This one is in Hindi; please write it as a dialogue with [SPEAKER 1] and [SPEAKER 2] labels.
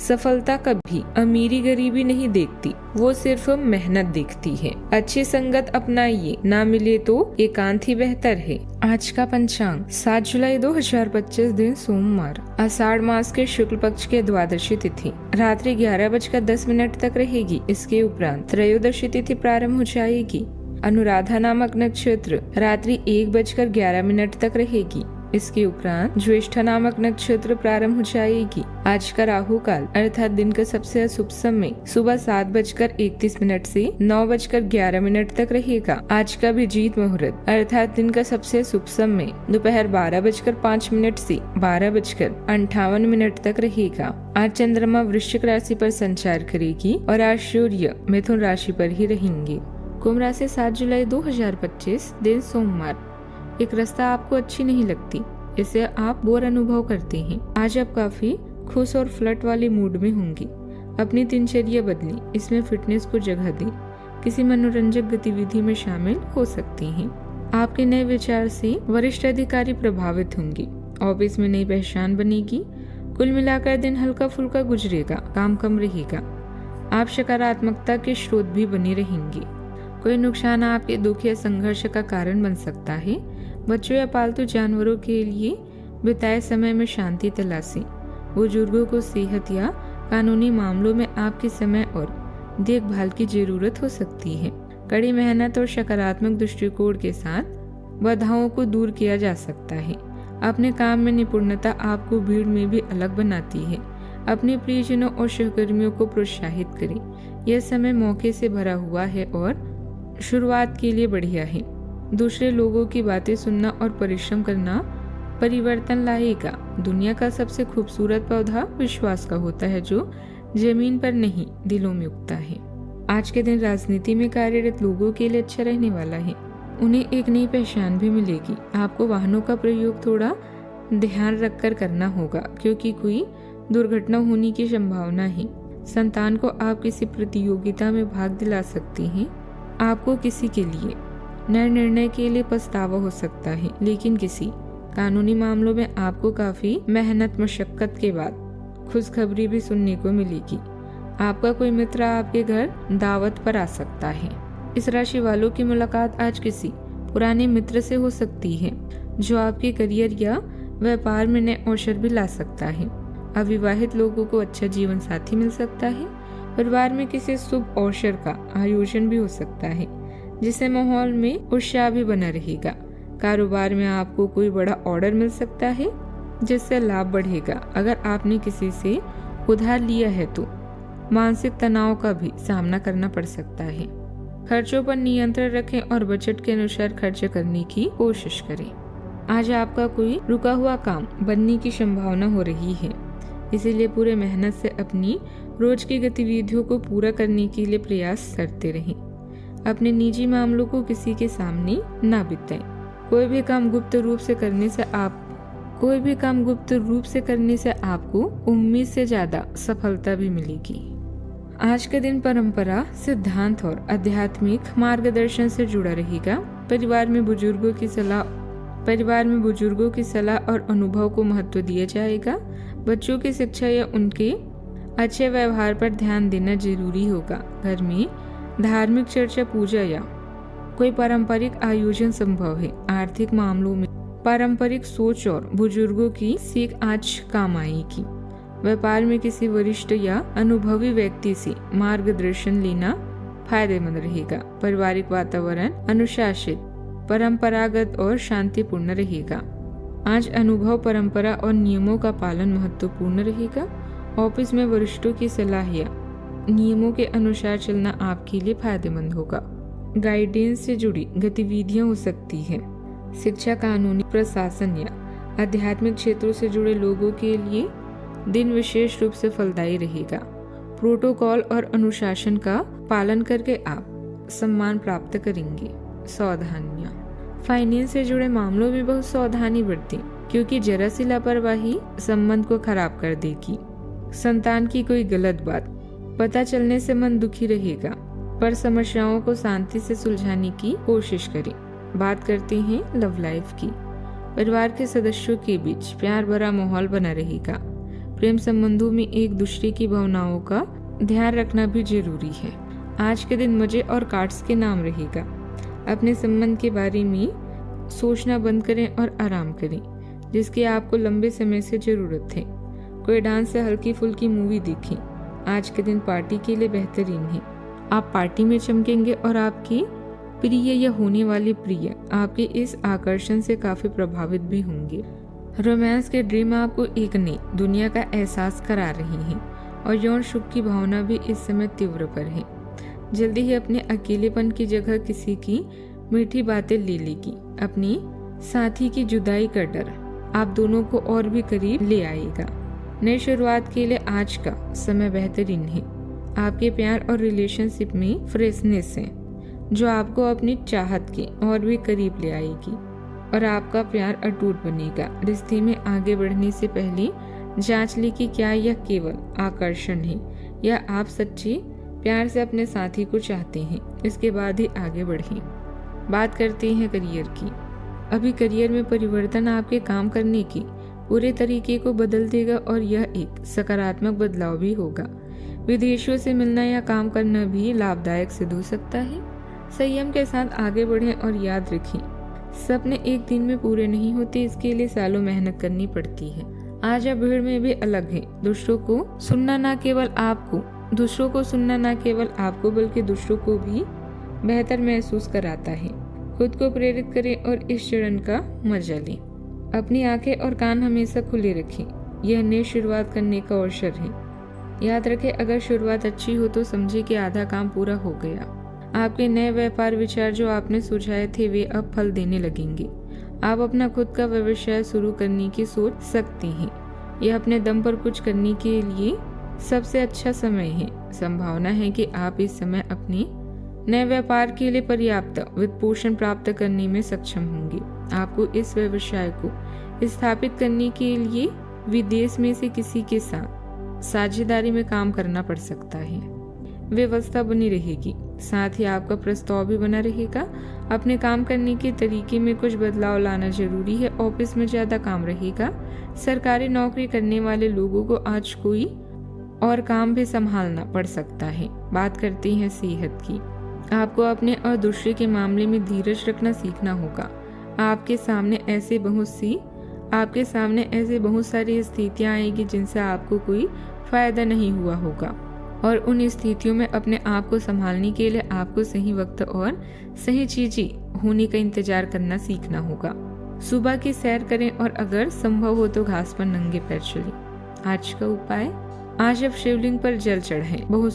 [SPEAKER 1] सफलता कभी अमीरी गरीबी नहीं देखती, वो सिर्फ मेहनत देखती है। अच्छी संगत अपनाइए, ना मिले तो एकांत ही बेहतर है। आज का पंचांग 7 जुलाई 2025 दिन सोमवार, आषाढ़ मास के शुक्ल पक्ष के द्वादशी तिथि रात्रि 11:10 तक रहेगी। इसके उपरांत त्रयोदशी तिथि प्रारंभ हो जाएगी। अनुराधा नामक नक्षत्र रात्रि 1:11 तक रहेगी। इसके उपरांत ज्येष्ठा नामक नक्षत्र प्रारंभ हो जाएगी। आज का राहु काल अर्थात दिन का सबसे अशुभ समय सुबह 7:31 से 9:11 तक रहेगा। आज का अभिजीत मुहूर्त अर्थात दिन का सबसे शुभ समय दोपहर 12:05 से 12:58 तक रहेगा। आज चंद्रमा वृश्चिक राशि पर संचार करेगी और आज सूर्य मिथुन राशि पर ही रहेंगे। कुंभ राशि 7 जुलाई 2025 दिन सोमवार, एक रास्ता आपको अच्छी नहीं लगती, इसे आप बोर अनुभव करते हैं। आज आप काफी खुश और फ्लर्ट वाले मूड में होंगे। अपनी दिनचर्या बदली, इसमें फिटनेस को जगह दें। किसी मनोरंजक गतिविधि में शामिल हो सकते हैं। आपके नए विचार से वरिष्ठ अधिकारी प्रभावित होंगे। ऑफिस में नई पहचान बनेगी। कुल मिलाकर दिन हल्का फुल्का गुजरेगा, काम कम रहेगा। आप सकारात्मकता के स्रोत भी बने रहेंगे। कोई नुकसान आपके दुख या संघर्ष का कारण बन सकता है। बच्चों या पालतू जानवरों के लिए बिताए समय में शांति तलाशें। बुजुर्गों को सेहत या कानूनी मामलों में आपके समय और देखभाल की जरूरत हो सकती है। कड़ी मेहनत और सकारात्मक दृष्टिकोण के साथ बाधाओं को दूर किया जा सकता है। अपने काम में निपुणता आपको भीड़ में भी अलग बनाती है। अपने प्रियजनों और सहकर्मियों को प्रोत्साहित करें। यह समय मौके से भरा हुआ है और शुरुआत के लिए बढ़िया है। दूसरे लोगों की बातें सुनना और परिश्रम करना परिवर्तन लाएगा। दुनिया का सबसे खूबसूरत पौधा विश्वास का होता है, जो जमीन पर नहीं दिलों में उगता है। आज के दिन राजनीति में कार्यरत लोगों के लिए अच्छा रहने वाला है। उन्हें एक नई पहचान भी मिलेगी। आपको वाहनों का प्रयोग थोड़ा ध्यान रखकर करना होगा, क्योंकि कोई दुर्घटना होने की संभावना है। संतान को आप किसी प्रतियोगिता में भाग दिला सकती हैं। आपको किसी के लिए नए निर्णय के लिए पछतावा हो सकता है, लेकिन किसी कानूनी मामलों में आपको काफी मेहनत मशक्कत के बाद खुशखबरी भी सुनने को मिलेगी। आपका कोई मित्र आपके घर दावत पर आ सकता है। इस राशि वालों की मुलाकात आज किसी पुराने मित्र से हो सकती है, जो आपके करियर या व्यापार में नए अवसर भी ला सकता है। अविवाहित लोगों को अच्छा जीवन साथी मिल सकता है। परिवार में किसी शुभ अवसर का आयोजन भी हो सकता है, जिससे माहौल में उत्साह भी बना रहेगा। कारोबार में आपको कोई बड़ा ऑर्डर मिल सकता है, जिससे लाभ बढ़ेगा। अगर आपने किसी से उधार लिया है तो मानसिक तनाव का भी सामना करना पड़ सकता है। खर्चों पर नियंत्रण रखें और बजट के अनुसार खर्च करने की कोशिश करें। आज आपका कोई रुका हुआ काम बनने की संभावना हो रही है, इसीलिए पूरे मेहनत से अपनी रोज की गतिविधियों को पूरा करने के लिए प्रयास करते रहें। अपने निजी मामलों को किसी के सामने ना बिताएं। कोई भी काम गुप्त रूप से करने से आपको उम्मीद से ज्यादा सफलता भी मिलेगी। आज का दिन परंपरा, सिद्धांत और आध्यात्मिक मार्गदर्शन से जुड़ा रहेगा। परिवार में बुजुर्गों की सलाह और अनुभव को महत्व दिया जाएगा। बच्चों की शिक्षा या उनके अच्छे व्यवहार पर ध्यान देना जरूरी होगा। घर में धार्मिक चर्चा, पूजा या कोई पारंपरिक आयोजन संभव है। आर्थिक मामलों में पारंपरिक सोच और बुजुर्गों की सीख आज काम आएगी। व्यापार में किसी वरिष्ठ या अनुभवी व्यक्ति से मार्गदर्शन लेना फायदेमंद रहेगा। पारिवारिक वातावरण अनुशासित, परंपरागत और शांतिपूर्ण रहेगा। आज अनुभव, परंपरा और नियमों का पालन महत्वपूर्ण रहेगा। ऑफिस में वरिष्ठों की सलाह या नियमों के अनुसार चलना आपके लिए फायदेमंद होगा। गाइडेंस से जुड़ी गतिविधियां हो सकती है। शिक्षा, कानूनी, प्रशासन या आध्यात्मिक क्षेत्रों से जुड़े लोगों के लिए दिन विशेष रूप से फलदायी रहेगा। प्रोटोकॉल और अनुशासन का पालन करके आप सम्मान प्राप्त करेंगे। सावधानियां, फाइनेंस से जुड़े मामलों में बहुत सावधानी बरतें, क्योंकि जरा सी लापरवाही संबंध को खराब कर देगी। संतान की कोई गलत बात पता चलने से मन दुखी रहेगा, पर समस्याओं को शांति से सुलझाने की कोशिश करें। बात करते हैं लव लाइफ की। परिवार के सदस्यों के बीच प्यार भरा माहौल बना रहेगा। प्रेम संबंधों में एक दूसरे की भावनाओं का ध्यान रखना भी जरूरी है। आज के दिन मजे और कार्ड्स के नाम रहेगा। अपने संबंध के बारे में सोचना बंद करें और आराम करें, जिसकी आपको लंबे समय से जरूरत है। कोई डांस या हल्की फुल्की मूवी देखें। आज के दिन पार्टी के लिए बेहतरीन है। आप पार्टी में चमकेंगे और आपकी प्रिय या होने वाली प्रिय आपके इस आकर्षण से काफी प्रभावित भी होंगे। रोमांस के ड्रीम आपको एक नई दुनिया का एहसास करा रही हैं और यौन सुख की भावना भी इस समय तीव्र पर है। जल्दी ही अपने अकेलेपन की जगह किसी की मीठी बातें ले लेगी। अपनी साथी की जुदाई का डर आप दोनों को और भी करीब ले आएगा। नई शुरुआत के लिए आज का समय बेहतरीन है। आपके प्यार और रिलेशनशिप में फ्रेशनेस है जो आपको अपनी चाहत के और भी करीब ले आएगी और आपका प्यार अटूट बनेगा। रिश्ते में आगे बढ़ने से पहले जांच लें कि क्या यह केवल आकर्षण है या आप सच्चे प्यार से अपने साथी को चाहते हैं। इसके बाद ही आगे बढ़ें। बात करते हैं करियर की। अभी करियर में परिवर्तन आपके काम करने के पूरे तरीके को बदल देगा और यह एक सकारात्मक बदलाव भी होगा। विदेशियों से मिलना या काम करना भी लाभदायक सिद्ध हो सकता है। संयम के साथ आगे बढ़ें और याद रखें, सपने एक दिन में पूरे नहीं होते, इसके लिए सालों मेहनत करनी पड़ती है। आज आप भीड़ में भी अलग हैं। दूसरों को सुनना न केवल आपको बल्कि दूसरों को भी बेहतर महसूस कराता है। खुद को प्रेरित करें और इस चरण का मजा लें। अपनी आंखें और कान हमेशा खुले रखें। यह नई शुरुआत करने का अवसर है। याद रखें, अगर शुरुआत अच्छी हो तो समझे कि आधा काम पूरा हो गया। आपके नए व्यापार विचार जो आपने सुझाए थे वे अब फल देने लगेंगे। आप अपना खुद का व्यवसाय शुरू करने की सोच सकते हैं। यह अपने दम पर कुछ करने के लिए सबसे अच्छा समय है। संभावना है कि आप इस समय अपने नए व्यापार के लिए पर्याप्त वित्त पोषण प्राप्त करने में सक्षम होंगे। आपको इस व्यवसाय को स्थापित करने के लिए विदेश में से किसी के साथ साझेदारी में काम करना पड़ सकता है। व्यवस्था बनी रहेगी, साथ ही आपका प्रस्ताव भी बना रहेगा। अपने काम करने के तरीके में कुछ बदलाव लाना जरूरी है। ऑफिस में ज्यादा काम रहेगा। सरकारी नौकरी करने वाले लोगों को आज कोई और काम भी संभालना पड़ सकता है। बात करते हैं सेहत की। आपको अपने और दूसरे के मामले में धीरज रखना सीखना होगा। आपके सामने ऐसे बहुत सारी स्थितियां आएगी जिनसे आपको कोई फायदा नहीं हुआ होगा और उन स्थितियों में अपने आप को संभालने के लिए आपको सही वक्त और सही चीजें होने का इंतजार करना सीखना होगा। सुबह की सैर करें और अगर संभव हो तो घास पर नंगे पैर चलें। आज का उपाय, आज आप शिवलिंग पर जल चढ़ाएं। बहुत